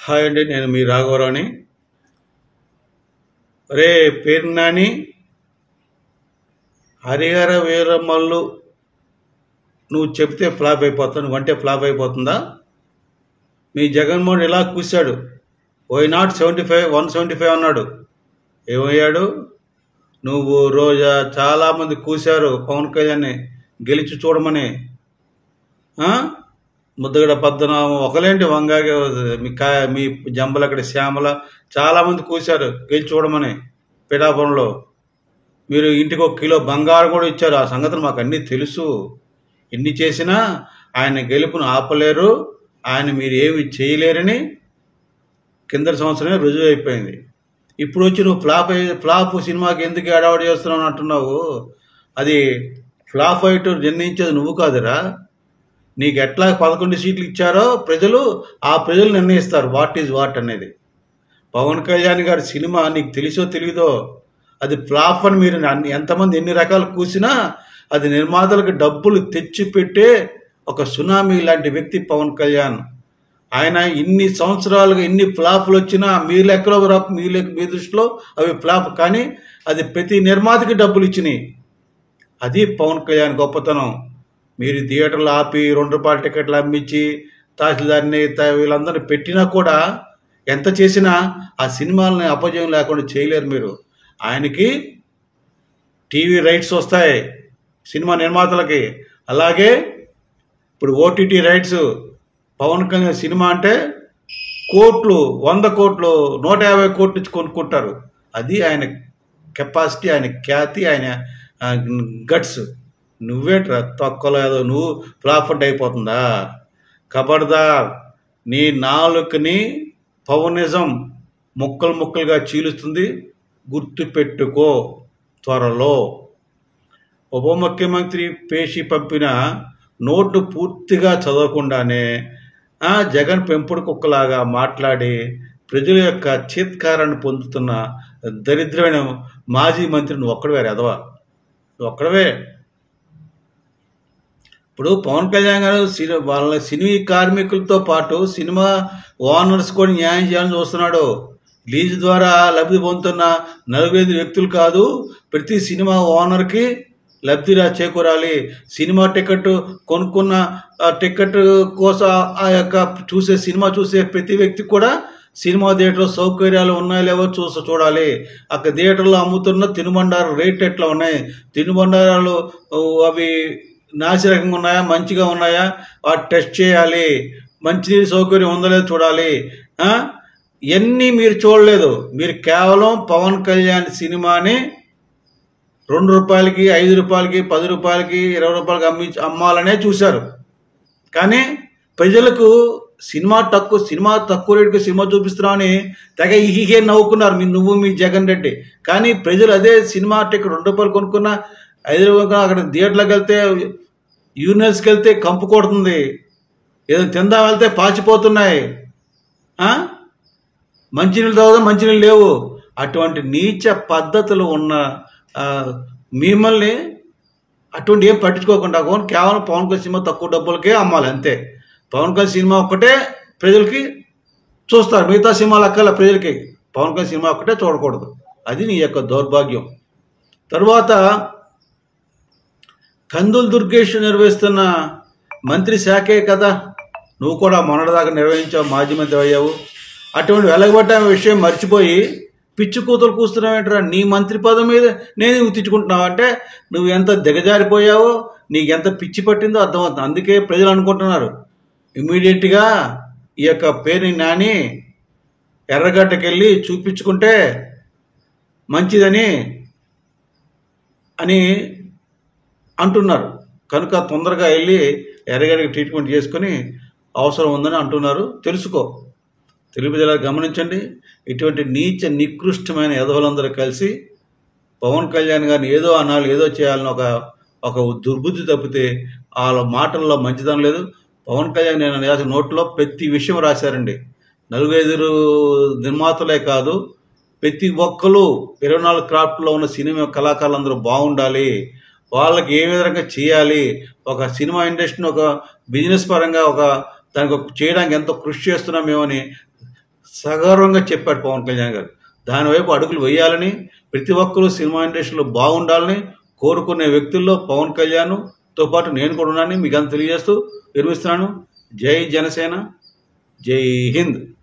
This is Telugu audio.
హాయ్ అండి, నేను మీ రాఘవరావుని. రే పేరు నాని, హరిహర వీరమల్లు నువ్వు చెప్తే ఫ్లాప్ అయిపోతావు, నువ్వంటే ఫ్లాప్ అయిపోతుందా? మీ జగన్మోహన్ ఇలా కూశాడు, వై నాట్ 75 175 అన్నాడు. ఏమయ్యాడు? నువ్వు రోజా చాలామంది కూశారు పవన్ కళ్యాణ్ని గెలిచి చూడమని. ముద్దగడ పద్మనాభం ఒకలేంటి వంగాగే మీ జంబలక్కడి శ్యామల చాలామంది కూశారు గెలిచి చూడమని. పిఠాపురంలో మీరు ఇంటికి 1 కిలో బంగారం కూడా ఇచ్చారు. ఆ సంగతులు మాకు అన్నీ తెలుసు. ఎన్ని చేసినా ఆయన గెలుపును ఆపలేరు, ఆయన మీరు ఏమి చేయలేరని కిందటి సంవత్సరమే రుజువు అయిపోయింది. ఇప్పుడు వచ్చి నువ్వు ఫ్లాప్ సినిమాకి ఎందుకు అడావడి చేస్తున్నావు అంటున్నావు. అది ఫ్లాప్ అయ్యేట్టు నిర్ణయించేది నువ్వు కాదురా. నీకు ఎట్లా 11 సీట్లు ఇచ్చారో ప్రజలు, ఆ ప్రజలు నిర్ణయిస్తారు వాట్ ఈజ్ వాట్ అనేది. పవన్ కళ్యాణ్ గారి సినిమా నీకు తెలిసో తెలియదో అది ఫ్లాప్ అని మీరు ఎంతమంది ఎన్ని రకాలు కూసినా అది నిర్మాతలకు డబ్బులు తెచ్చిపెట్టే ఒక సునామీ లాంటి వ్యక్తి పవన్ కళ్యాణ్. ఆయన ఇన్ని సంవత్సరాలుగా ఇన్ని ఫ్లాప్లు వచ్చినా మీ లెక్కలో మీ దృష్టిలో అవి ఫ్లాప్, కానీ అది ప్రతి నిర్మాతకి డబ్బులు ఇచ్చినాయి. అది పవన్ కళ్యాణ్ గొప్పతనం. మీరు థియేటర్లు ఆపి 2 రూపాయల టికెట్లు అమ్మించి తహసీల్దార్ని వీళ్ళందరినీ పెట్టినా కూడా ఎంత చేసినా ఆ సినిమాలని అపజయం లేకుండా చేయలేరు మీరు. ఆయనకి టీవీ రైట్స్ వస్తాయి సినిమా నిర్మాతలకి, అలాగే ఇప్పుడు OTT rights. Pawan Kalyan cinema అంటే కోట్లు, 100 కోట్లు, 150 కోట్లు ఇచ్చి కొనుక్కుంటారు. అది ఆయన కెపాసిటీ, ఆయన ఖ్యాతి, ఆయన గట్స్. నువ్వేట్రా తొక్కలో ఏదో నువ్వు ఫ్లాప్ అయిపోతుందా? ఖబర్దార్, నీ నాలుకని పవనిజం ముక్కలు ముక్కలుగా చీలుస్తుంది, గుర్తుపెట్టుకో. త్వరలో ఉప ముఖ్యమంత్రి పేషి పంపిన నోటు పూర్తిగా చదవకుండానే జగన్ పెంపుడు కుక్కలాగా మాట్లాడి ప్రజల యొక్క చీత్కారాన్ని పొందుతున్న దరిద్రమైన మాజీ మంత్రి నువ్వు ఒక్కడవే ఎదవా, నువ్వు ఒక్కడవే. ఇప్పుడు పవన్ కళ్యాణ్ గారు వాళ్ళ సినీ కార్మికులతో పాటు సినిమా ఓనర్స్ కూడా న్యాయం చేయాలని చూస్తున్నాడు. లీజు ద్వారా లబ్ధి పొందుతున్న 45 వ్యక్తులు కాదు, ప్రతి సినిమా ఓనర్కి లబ్ధి చేకూరాలి. సినిమా టికెట్ కొనుక్కున్న టికెట్ కోసం ఆ యొక్క సినిమా చూసే ప్రతి వ్యక్తికి కూడా సినిమా థియేటర్లో సౌకర్యాలు ఉన్నాయో లేవో చూడాలి. అక్కడ థియేటర్లో అమ్ముతున్న తినుబండారు రేట్ ఎట్లా ఉన్నాయి, తినుబండారాలు అవి నాసిరకంగా ఉన్నాయా, మంచిగా ఉన్నాయా, వాటి టెస్ట్ చేయాలి. మంచినీరు సౌకర్యం ఉందో లేదో చూడాలి. ఇవన్నీ మీరు చూడలేదు. మీరు కేవలం పవన్ కళ్యాణ్ సినిమాని 2 రూపాయలకి, 5 రూపాయలకి, 10 రూపాయలకి, 20 రూపాయలకి అమ్మాలనే చూశారు. కానీ ప్రజలకు సినిమా తక్కువ రేటుకి సినిమా చూపిస్తున్నామని తెగ ఈహే నవ్వుకున్నారు నువ్వు మీ జగన్ రెడ్డి. కానీ ప్రజలు అదే సినిమా టికెట్ 2 రూపాయలు కొనుక్కున్న 5 రూపాయలు అక్కడ థియేటర్లోకి వెళ్తే, యూనివర్స్కి వెళ్తే కంపు కొడుతుంది, ఏదో తిందా వెళ్తే పాచిపోతున్నాయి, మంచినీళ్ళు తాగుదా మంచినీళ్ళు లేవు. అటువంటి నీచ పద్ధతులు ఉన్న మిమ్మల్ని అటువంటి ఏం పట్టించుకోకుండా కేవలం పవన్ కళ్యాణ్ సినిమా తక్కువ డబ్బులకే అమ్మాలి అంతే. పవన్ కళ్యాణ్ సినిమా ఒక్కటే ప్రజలకి చూస్తారు, మిగతా సినిమాలు అక్కల ప్రజలకి పవన్ కళ్యాణ్ సినిమా ఒక్కటే చూడకూడదు. అది నీ యొక్క దౌర్భాగ్యం. తర్వాత కందుల దుర్గేష్ నిర్వహిస్తున్న మంత్రి శాఖే కదా, నువ్వు కూడా మొన్నటిదాకా నిర్వహించావు, మాజీ మంత్రి అయ్యావు. అటువంటి వెలగబట్ట విషయం మర్చిపోయి పిచ్చి కూతురు కూస్తున్నావేంటరా? నీ మంత్రి పదం మీద నేను తిట్టుకుంటున్నావు అంటే నువ్వు ఎంత దిగజారిపోయావో, నీకు ఎంత పిచ్చి పట్టిందో అర్థమవుతుంది. అందుకే ప్రజలు అనుకుంటున్నారు ఇమ్మీడియట్గా ఈ యొక్క పేరుని నాని ఎర్రగడ్డకి వెళ్ళి చూపించుకుంటే మంచిదని అని అంటున్నారు. కనుక తొందరగా వెళ్ళి ఎర్రగడ్డకి ట్రీట్మెంట్ చేసుకొని అవసరం ఉందని అంటున్నారు. తెలుసుకో, తెలుగు ప్రజలు గమనించండి. ఇటువంటి నీచ నికృష్టమైన ఎదవలందరూ కలిసి పవన్ కళ్యాణ్ గారిని ఏదో అనాలి, ఏదో చేయాలని ఒక దుర్బుద్ధి తప్పితే వాళ్ళ మాటల్లో మంచిదనం లేదు. పవన్ కళ్యాణ్ నేను రాసిన నోట్లో ప్రతి విషయం రాశారండి. 45 నిర్మాతలే కాదు, ప్రతి ఒక్కరు 24 క్రాఫ్ట్లో ఉన్న సినిమా కళాకారులందరూ బాగుండాలి, వాళ్ళకి ఏ విధంగా చేయాలి, ఒక సినిమా ఇండస్ట్రీని ఒక బిజినెస్ పరంగా దానికి చేయడానికి ఎంతో కృషి చేస్తున్నాం మేమని సగర్వంగా చెప్పాడు పవన్ కళ్యాణ్ గారు. దానివైపు అడుగులు వేయాలని, ప్రతి ఒక్కరూ సినిమా ఇండస్ట్రీలో బాగుండాలని కోరుకునే వ్యక్తుల్లో పవన్ కళ్యాణ్తో పాటు నేను కూడా ఉన్నానని మీకు అంత తెలియజేస్తూ విరమిస్తున్నాను. జై జనసేన, జై హింద్.